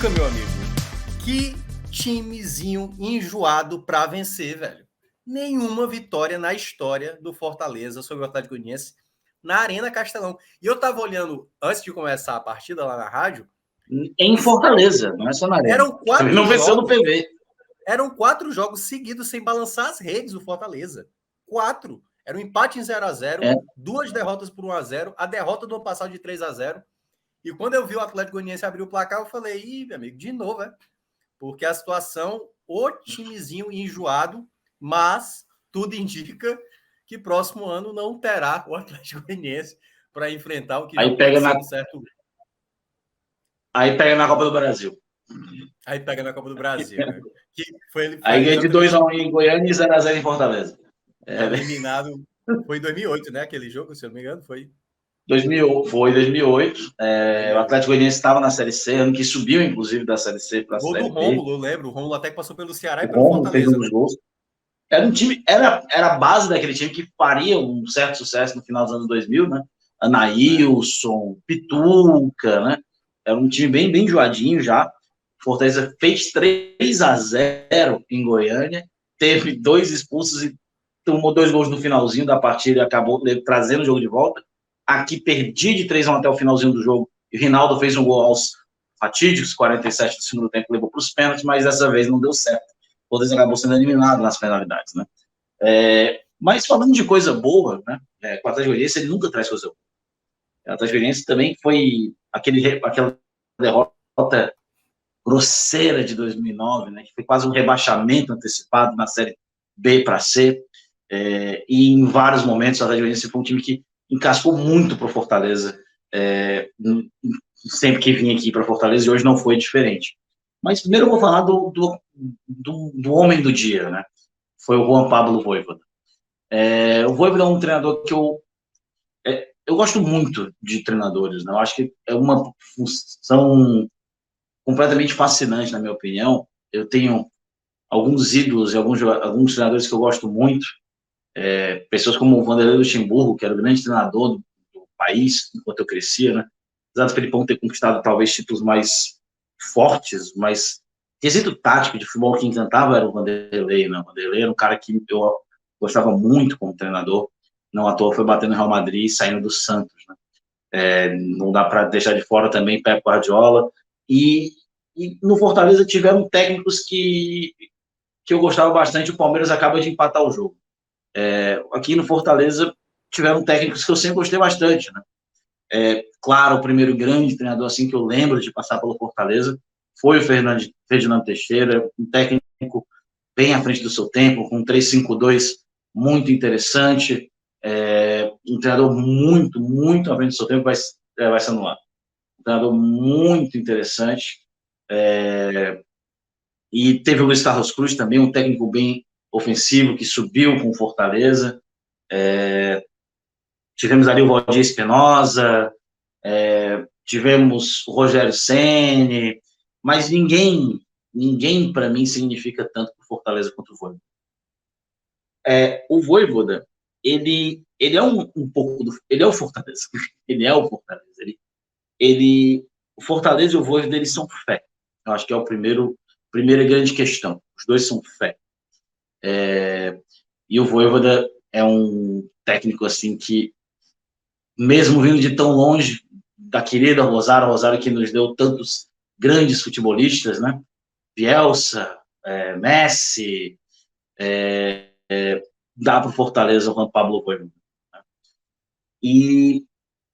Juca, meu amigo, que timezinho enjoado pra vencer, velho. Nenhuma vitória na história do Fortaleza sobre o Atlético Goianiense na Arena Castelão. E eu tava olhando, antes de começar a partida lá na rádio, em Fortaleza, não é só na Arena. eram quatro Não venceu no jogos. PV. Eram 4 jogos seguidos sem balançar as redes do Fortaleza. 4. Era um empate em 0-0, 2 derrotas por 1-0, a derrota do ano passado de 3-0. E quando eu vi o Atlético Goianiense abrir o placar, eu falei, ih, meu amigo, de novo, é? Porque a situação, o timezinho enjoado, mas tudo indica que próximo ano não terá o Atlético Goianiense para enfrentar o que já pode ser um certo... Aí pega na Copa do Brasil. Aí pega na Copa do Brasil, né? Que aí ganha de 2-1 em Goiânia e 0-0 em Fortaleza. Eliminado, foi em 2008, né? Aquele jogo, se eu não me engano, foi... 2008. O Atlético Goianiense estava na Série C, ano que subiu, inclusive, da Série C para a Série B. Gol do Rômulo, eu lembro. O Rômulo até que passou pelo Ceará e pelo Rômulo Fortaleza. Fez um dos gols. Era um time, era a base daquele time que faria um certo sucesso no final dos anos 2000, né? Anaílson, Pituca, né? Era um time bem enjoadinho já. Fortaleza fez 3-0 em Goiânia, teve 2 expulsos e tomou 2 gols no finalzinho da partida e acabou trazendo o jogo de volta. Aqui perdi de 3-1 até o finalzinho do jogo e o Rinaldo fez um gol aos fatídicos 47 do segundo tempo, levou para os pênaltis, mas dessa vez não deu certo. O Fortaleza acabou sendo eliminado nas penalidades, né? Mas falando de coisa boa, né? O Atlético Goianiense ele nunca traz coisa boa. O Atlético Goianiense também foi aquela derrota grosseira de 2009, né? Que foi quase um rebaixamento antecipado na Série B para C. E em vários momentos o Atlético Goianiense foi um time que encascou muito para o Fortaleza, sempre que vinha aqui para Fortaleza, e hoje não foi diferente. Mas primeiro eu vou falar do homem do dia, né? Foi o Juan Pablo Vojvoda. O Vojvoda é um treinador que eu gosto muito de treinadores, né? Eu acho que é uma função completamente fascinante, na minha opinião. Eu tenho alguns ídolos e alguns treinadores que eu gosto muito, pessoas como o Vanderlei Luxemburgo, que era o grande treinador do país enquanto eu crescia, né? Apesar do Felipão ter conquistado talvez títulos mais fortes, mas quesito tático de futebol que encantava era o Vanderlei, né? O Vanderlei era um cara que eu gostava muito como treinador, não à toa foi batendo no Real Madrid e saindo do Santos, né? Não dá para deixar de fora também Pep Guardiola, e no Fortaleza tiveram técnicos que eu gostava bastante. O Palmeiras acaba de empatar o jogo. Aqui no Fortaleza tiveram técnicos que eu sempre gostei bastante, né? Claro, o primeiro grande treinador assim que eu lembro de passar pelo Fortaleza foi o Ferdinando Teixeira, um técnico bem à frente do seu tempo, com um 3-5-2 muito interessante, um treinador muito à frente do seu tempo, vai ser no ar. Um treinador muito interessante, e teve o Luiz Carlos Cruz também, um técnico bem ofensivo, que subiu com o Fortaleza. Tivemos ali o Valdir Espinosa, tivemos o Rogério Ceni, mas ninguém para mim significa tanto para o Fortaleza quanto o Vojvoda. O Vojvoda, ele é um pouco ele é o Fortaleza. Ele é o Fortaleza. O Fortaleza e o Vojvoda, eles são fé. Eu acho que é a primeira grande questão. Os dois são fé. E o Vojvoda é um técnico assim que, mesmo vindo de tão longe da querida Rosário que nos deu tantos grandes futebolistas, né? Bielsa, Messi, dá para o Fortaleza o Juan Pablo Vojvoda. Né? E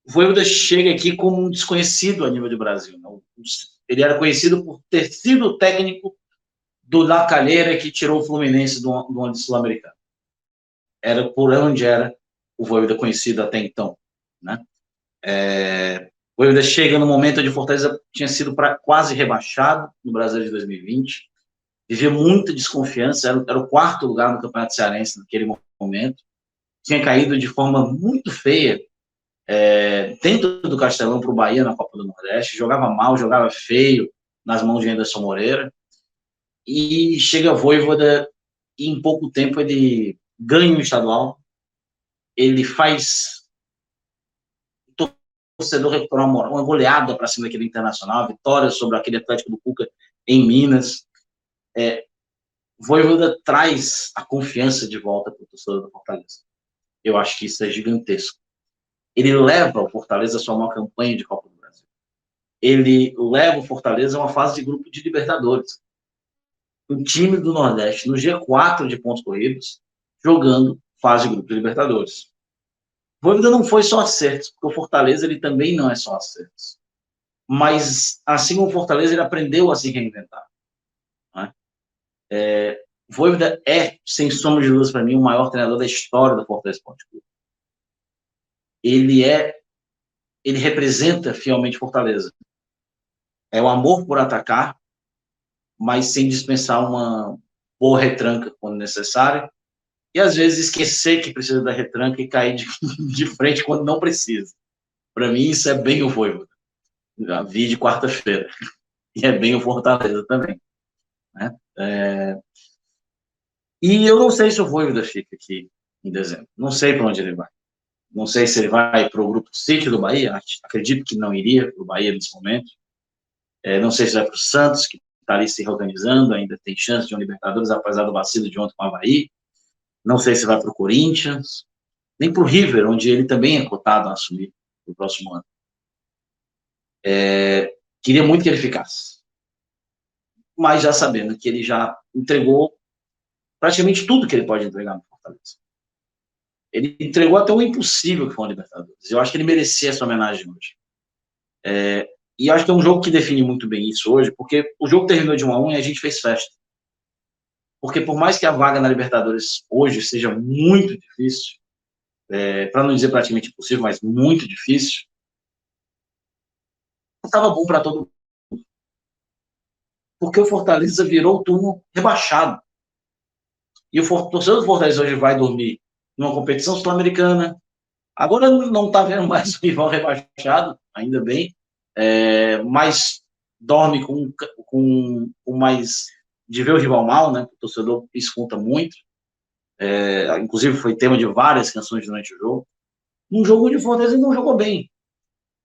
o Vojvoda chega aqui como um desconhecido a nível do Brasil. Né? Ele era conhecido por ter sido o técnico do La Calera que tirou o Fluminense do ano sul-americano. Era por onde era o Vojvoda conhecido até então, né? O Vojvoda chega no momento onde o Fortaleza tinha sido quase rebaixado no Brasileiro de 2020, vivia muita desconfiança, era o 4º lugar no Campeonato Cearense naquele momento, tinha caído de forma muito feia dentro do Castelão para o Bahia na Copa do Nordeste, jogava mal, jogava feio nas mãos de Anderson Moreira, e chega a Vojvoda e em pouco tempo ele ganha o estadual, ele faz torcedor recuperar uma goleada para cima daquele Internacional, vitória sobre aquele Atlético do Cuca em Minas. Vojvoda traz a confiança de volta para o torcedor do Fortaleza. Eu acho que isso é gigantesco. Ele leva o Fortaleza a sua maior campanha de Copa do Brasil. Ele leva o Fortaleza a uma fase de grupo de Libertadores. O time do Nordeste, no G4 de pontos corridos, jogando fase de grupo de Libertadores. O Vojvoda não foi só acertos, porque o Fortaleza ele também não é só acertos. Mas, assim como o Fortaleza, ele aprendeu a se reinventar. Né? Vojvoda é, sem sombra de dúvidas, para mim, o maior treinador da história do Fortaleza Esporte Clube. Ele representa fielmente Fortaleza. É o amor por atacar, mas sem dispensar uma boa retranca quando necessário, e às vezes esquecer que precisa da retranca e cair de frente quando não precisa. Para mim, isso é bem o Vojvoda. Já vi de quarta-feira. E é bem o Fortaleza também. Né? E eu não sei se o Vojvoda fica aqui em dezembro. Não sei para onde ele vai. Não sei se ele vai para o Grupo City do Bahia. Acredito que não iria para o Bahia nesse momento. Não sei se vai para o Santos, que está ali se reorganizando, ainda tem chance de um Libertadores, apesar do vacilo de ontem com o Avaí. Não sei se vai para o Corinthians, nem para o River, onde ele também é cotado a assumir no próximo ano. Queria muito que ele ficasse. Mas já sabendo que ele já entregou praticamente tudo que ele pode entregar no Fortaleza. Ele entregou até o impossível que foi o Libertadores. Eu acho que ele merecia essa homenagem hoje. E acho que é um jogo que define muito bem isso hoje, porque o jogo terminou de 1-1 e a gente fez festa. Porque por mais que a vaga na Libertadores hoje seja muito difícil, para não dizer praticamente impossível, mas muito difícil, estava bom para todo mundo. Porque o Fortaleza virou o turno rebaixado. E o torcedor do Fortaleza hoje vai dormir numa competição sul-americana. Agora não está vendo mais o rival rebaixado, ainda bem, mas dorme com mais de ver o rival mal, né? O torcedor, isso conta muito. Inclusive foi tema de várias canções durante o jogo. Um jogo onde o Fortaleza não jogou bem,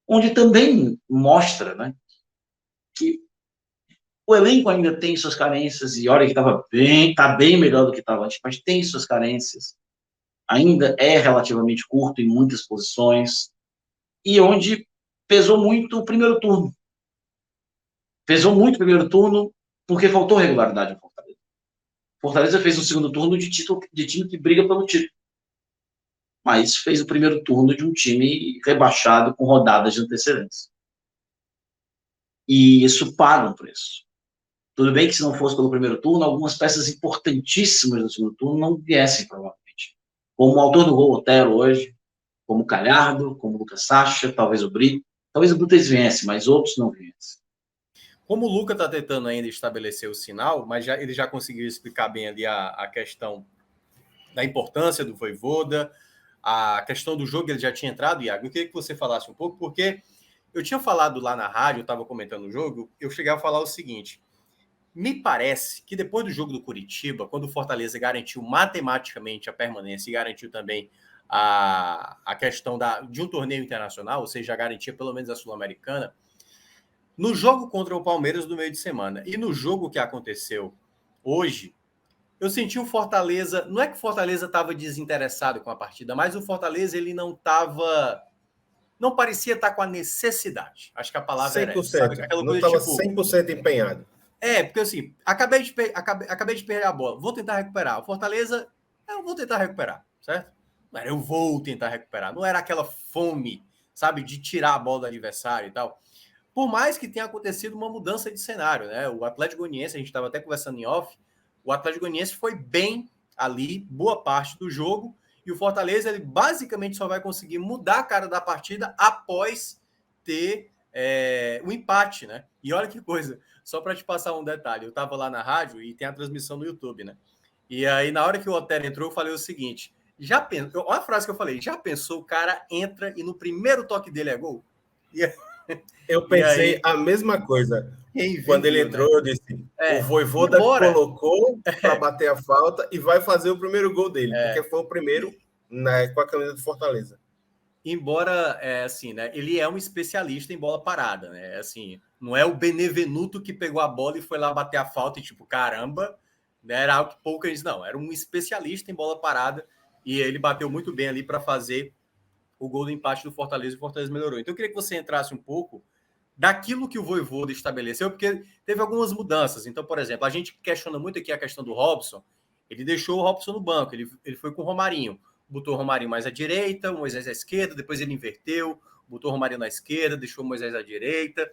onde também mostra, né, que o elenco ainda tem suas carências, e olha que está bem melhor do que estava antes, mas tem suas carências, ainda é relativamente curto em muitas posições, e onde pesou muito o primeiro turno. Pesou muito o primeiro turno porque faltou regularidade ao Fortaleza. Fortaleza fez um segundo turno de time que briga pelo título, mas fez o primeiro turno de um time rebaixado com rodadas de antecedência. E isso paga um preço. Tudo bem que se não fosse pelo primeiro turno, algumas peças importantíssimas do segundo turno não viessem, provavelmente. Como o autor do gol, Otero, hoje, como o Galhardo, como o Lucas Sacha, talvez o Brito. Talvez o Brito viesse, mas outros não viessem. Como o Lucas está tentando ainda estabelecer o sinal, mas ele já conseguiu explicar bem ali a questão da importância do Vojvoda, a questão do jogo, ele já tinha entrado, Iago. Eu queria que você falasse um pouco, porque eu tinha falado lá na rádio, eu estava comentando o jogo, eu cheguei a falar o seguinte: me parece que depois do jogo do Curitiba, quando o Fortaleza garantiu matematicamente a permanência e garantiu também a questão de um torneio internacional, ou seja, a garantia pelo menos a Sul-Americana, no jogo contra o Palmeiras no meio de semana e no jogo que aconteceu hoje, eu senti o Fortaleza, não é que o Fortaleza estava desinteressado com a partida, mas o Fortaleza ele não parecia estar com a necessidade. Acho que a palavra 100%, era essa, sabe? Aquela não coisa estava 100% empenhado. Porque assim, acabei de perder a bola, vou tentar recuperar. O Fortaleza, eu vou tentar recuperar, certo? Não era eu vou tentar recuperar, não era aquela fome, sabe, de tirar a bola do adversário e tal. Por mais que tenha acontecido uma mudança de cenário, né? O Atlético Goianiense, a gente estava até conversando em off, o Atlético Goianiense foi bem ali, boa parte do jogo, e o Fortaleza, ele basicamente só vai conseguir mudar a cara da partida após ter o empate, né? E olha que coisa, só para te passar um detalhe, eu estava lá na rádio e tem a transmissão no YouTube, né? E aí, na hora que o Otero entrou, eu falei o seguinte, olha a frase que eu falei, já pensou, o cara entra e no primeiro toque dele é gol? Eu pensei a mesma coisa. Quando ele entrou, né? Eu disse, o Vojvoda colocou para bater a falta e vai fazer o primeiro gol dele, porque foi o primeiro com a camisa do Fortaleza. embora assim, né, ele é um especialista em bola parada, né? Assim, não é o Benevenuto que pegou a bola e foi lá bater a falta e tipo, caramba, né, era algo que pouca gente não, era um especialista em bola parada e ele bateu muito bem ali para fazer o gol do empate do Fortaleza e o Fortaleza melhorou. Então eu queria que você entrasse um pouco daquilo que o Vojvoda estabeleceu, porque teve algumas mudanças. Então, por exemplo, a gente questiona muito aqui a questão do Robson. Ele deixou o Robson no banco, ele foi com o Romarinho. Botou o Romarinho mais à direita, o Moisés à esquerda, depois ele inverteu, botou o Romarinho na esquerda, deixou o Moisés à direita.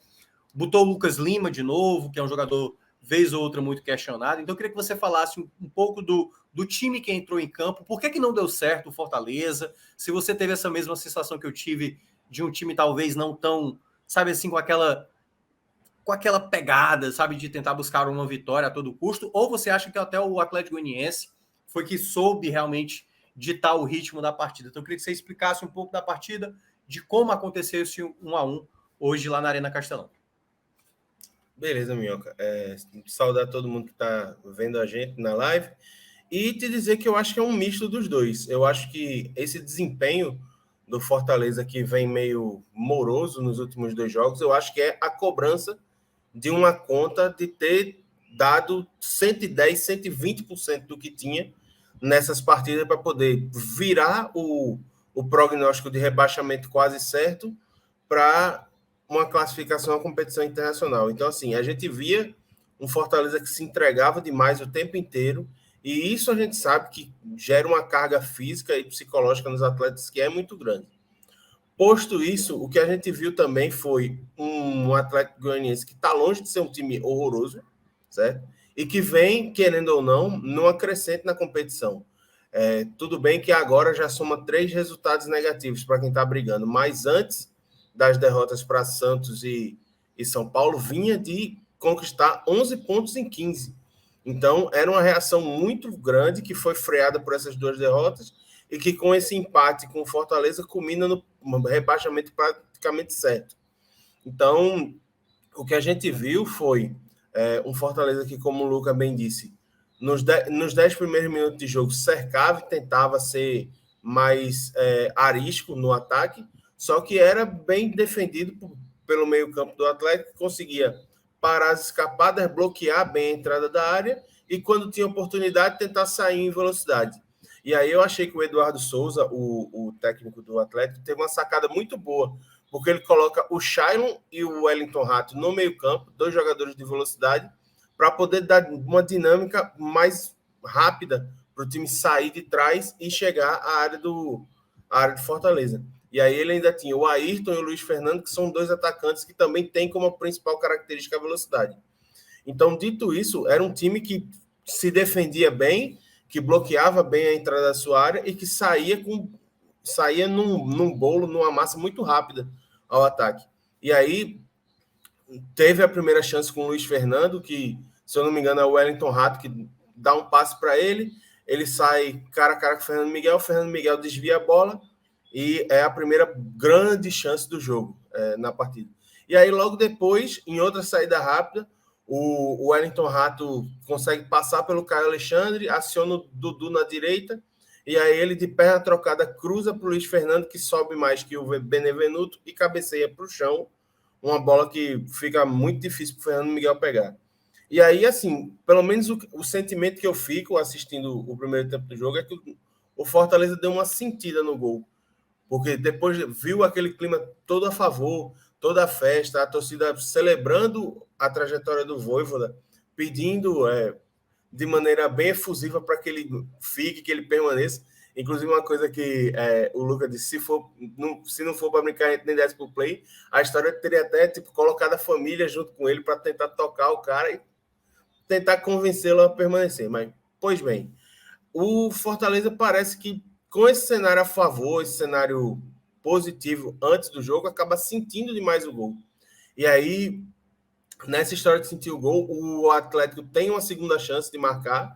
Botou o Lucas Lima de novo, que é um jogador, vez ou outra, muito questionado. Então, eu queria que você falasse um pouco do time que entrou em campo, por que não deu certo o Fortaleza, se você teve essa mesma sensação que eu tive de um time talvez não tão, sabe assim, com aquela pegada, sabe, de tentar buscar uma vitória a todo custo, ou você acha que até o Atlético Goianiense foi que soube realmente ditar o ritmo da partida? Então, eu queria que você explicasse um pouco da partida, de como aconteceu esse 1-1 hoje lá na Arena Castelão. Beleza, Minhoca. Saudar todo mundo que está vendo a gente na live e te dizer que eu acho que é um misto dos dois. Eu acho que esse desempenho do Fortaleza, que vem meio moroso nos últimos 2 jogos, eu acho que é a cobrança de uma conta de ter dado 110, 120% do que tinha nessas partidas para poder virar o prognóstico de rebaixamento quase certo para uma classificação à competição internacional. Então, assim, a gente via um Fortaleza que se entregava demais o tempo inteiro, e isso a gente sabe que gera uma carga física e psicológica nos atletas que é muito grande. Posto isso, o que a gente viu também foi um Atlético Goianiense que está longe de ser um time horroroso, certo? E que vem, querendo ou não, numa crescente na competição. Tudo bem que agora já soma 3 resultados negativos para quem está brigando, mas antes das derrotas para Santos e São Paulo, vinha de conquistar 11 pontos em 15. Então, era uma reação muito grande que foi freada por essas 2 derrotas e que, com esse empate com o Fortaleza, culmina no rebaixamento praticamente certo. Então, o que a gente viu foi um Fortaleza que, como o Luca bem disse, nos 10 primeiros minutos de jogo cercava e tentava ser mais arisco no ataque, só que era bem defendido pelo meio-campo do Atlético, que conseguia parar as escapadas, bloquear bem a entrada da área e, quando tinha oportunidade, tentar sair em velocidade. E aí eu achei que o Eduardo Souza, o técnico do Atlético, teve uma sacada muito boa, porque ele coloca o Shailon e o Wellington Rato no meio-campo, 2 jogadores de velocidade, para poder dar uma dinâmica mais rápida para o time sair de trás e chegar à área do Fortaleza. E aí ele ainda tinha o Ayrton e o Luiz Fernando, que são 2 atacantes que também têm como principal característica a velocidade. Então, dito isso, era um time que se defendia bem, que bloqueava bem a entrada da sua área e que saía num bolo, numa massa muito rápida ao ataque. E aí teve a primeira chance com o Luiz Fernando, que, se eu não me engano, é o Wellington Rato, que dá um passe para ele, ele sai cara a cara com o Fernando Miguel desvia a bola, e é a primeira grande chance do jogo na partida. E aí, logo depois, em outra saída rápida, o Wellington Rato consegue passar pelo Caio Alexandre, aciona o Dudu na direita, e aí ele, de perna trocada, cruza para o Luiz Fernando, que sobe mais que o Benevenuto, e cabeceia para o chão, uma bola que fica muito difícil para o Fernando Miguel pegar. E aí, assim, pelo menos o sentimento que eu fico assistindo o primeiro tempo do jogo é que o Fortaleza deu uma sentida no gol, porque depois viu aquele clima todo a favor, toda a festa, a torcida celebrando a trajetória do Vojvoda, pedindo de maneira bem efusiva para que ele fique, que ele permaneça. Inclusive, uma coisa que o Lucas disse, se não for para brincar, a gente nem desce para o play, a história teria até colocado a família junto com ele para tentar tocar o cara e tentar convencê-lo a permanecer. Mas, pois bem, o Fortaleza parece que, com esse cenário a favor, esse cenário positivo antes do jogo, acaba sentindo demais o gol. E aí, nessa história de sentir o gol, o Atlético tem uma segunda chance de marcar,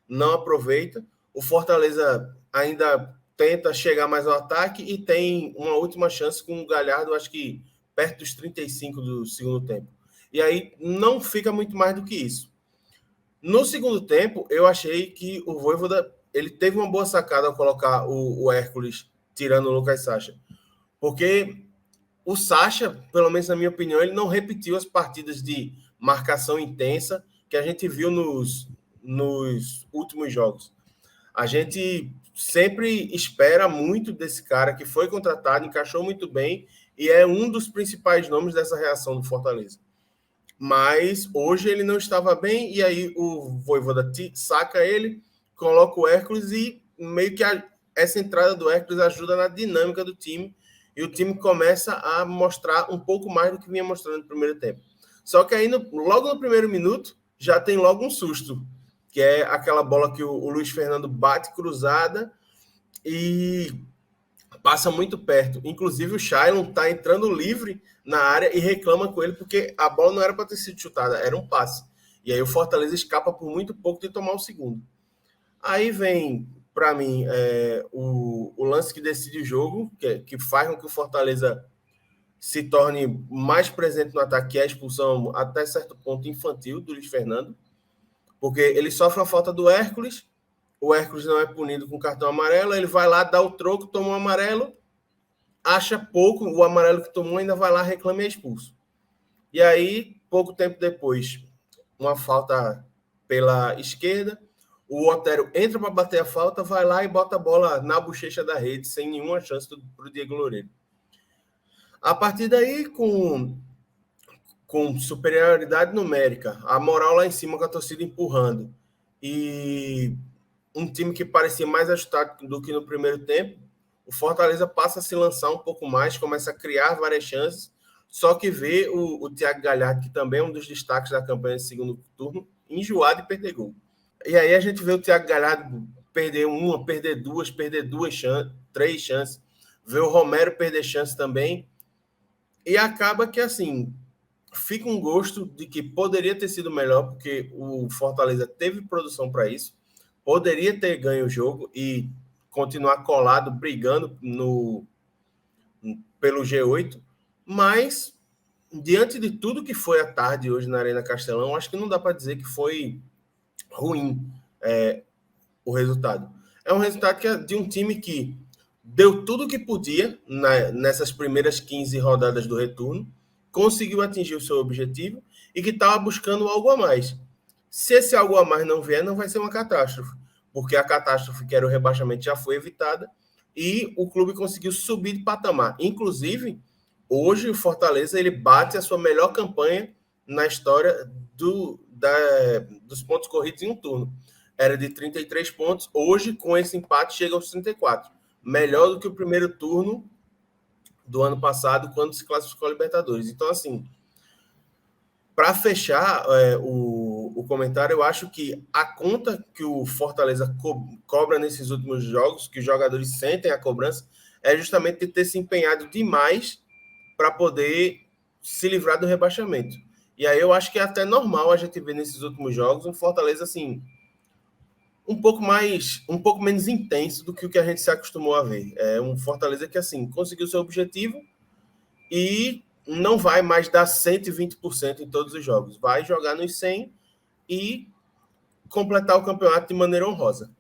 não aproveita. O Fortaleza ainda tenta chegar mais ao ataque e tem uma última chance com o Galhardo, acho que perto dos 35 do segundo tempo. E aí não fica muito mais do que isso. No segundo tempo, eu achei que o Vojvoda ele teve uma boa sacada ao colocar o Hércules tirando o Lucas Sacha. Porque o Sacha, pelo menos na minha opinião, ele não repetiu as partidas de marcação intensa que a gente viu nos últimos jogos. A gente sempre espera muito desse cara que foi contratado, encaixou muito bem e é um dos principais nomes dessa reação do Fortaleza. Mas hoje ele não estava bem e aí o Vojvoda saca ele, coloca o Hércules e meio que essa entrada do Hércules ajuda na dinâmica do time e o time começa a mostrar um pouco mais do que vinha mostrando no primeiro tempo. Só que aí, logo no primeiro minuto, já tem logo um susto, que é aquela bola que o Luiz Fernando bate cruzada e passa muito perto. Inclusive, o Shailon está entrando livre na área e reclama com ele, porque a bola não era para ter sido chutada, era um passe. E aí o Fortaleza escapa por muito pouco de tomar o segundo. Aí vem, para mim, o lance que decide o jogo, que faz com que o Fortaleza se torne mais presente no ataque, que é a expulsão até certo ponto infantil do Luiz Fernando, porque ele sofre a falta do Hércules, o Hércules não é punido com cartão amarelo, ele vai lá, dá o troco, toma um amarelo, acha pouco, o amarelo que tomou ainda vai lá, reclama e é expulso. E aí, pouco tempo depois, uma falta pela esquerda, o Otero entra para bater a falta, vai lá e bota a bola na bochecha da rede, sem nenhuma chance para o Diego Loureiro. A partir daí, com superioridade numérica, a moral lá em cima com a torcida empurrando, e um time que parecia mais ajustado do que no primeiro tempo, o Fortaleza passa a se lançar um pouco mais, começa a criar várias chances, só que vê o Thiago Galhardo, que também é um dos destaques da campanha de segundo turno, enjoado e perder gol. E aí a gente vê o Thiago Galhardo perder uma, perder duas chances, 3 chances, vê o Romero perder chance também, e acaba que, assim, fica um gosto de que poderia ter sido melhor, porque o Fortaleza teve produção para isso, poderia ter ganho o jogo e continuar colado, brigando pelo G8, mas diante de tudo que foi à tarde hoje na Arena Castelão, acho que não dá para dizer que foi ruim o resultado. É um resultado que é de um time que deu tudo o que podia nessas primeiras 15 rodadas do retorno, conseguiu atingir o seu objetivo e que estava buscando algo a mais. Se esse algo a mais não vier, não vai ser uma catástrofe, porque a catástrofe, que era o rebaixamento, já foi evitada e o clube conseguiu subir de patamar. Inclusive, hoje o Fortaleza ele bate a sua melhor campanha na história dos pontos corridos em um turno. Era de 33 pontos, hoje com esse empate chega aos 34. Melhor do que o primeiro turno do ano passado, quando se classificou a Libertadores. Então, assim, para fechar o comentário, eu acho que a conta que o Fortaleza cobra nesses últimos jogos, que os jogadores sentem a cobrança, é justamente de ter se empenhado demais para poder se livrar do rebaixamento. E aí eu acho que é até normal a gente ver nesses últimos jogos um Fortaleza, assim, um pouco menos intenso do que o que a gente se acostumou a ver. É um Fortaleza que, assim, conseguiu seu objetivo e não vai mais dar 120% em todos os jogos. Vai jogar nos 100 e completar o campeonato de maneira honrosa.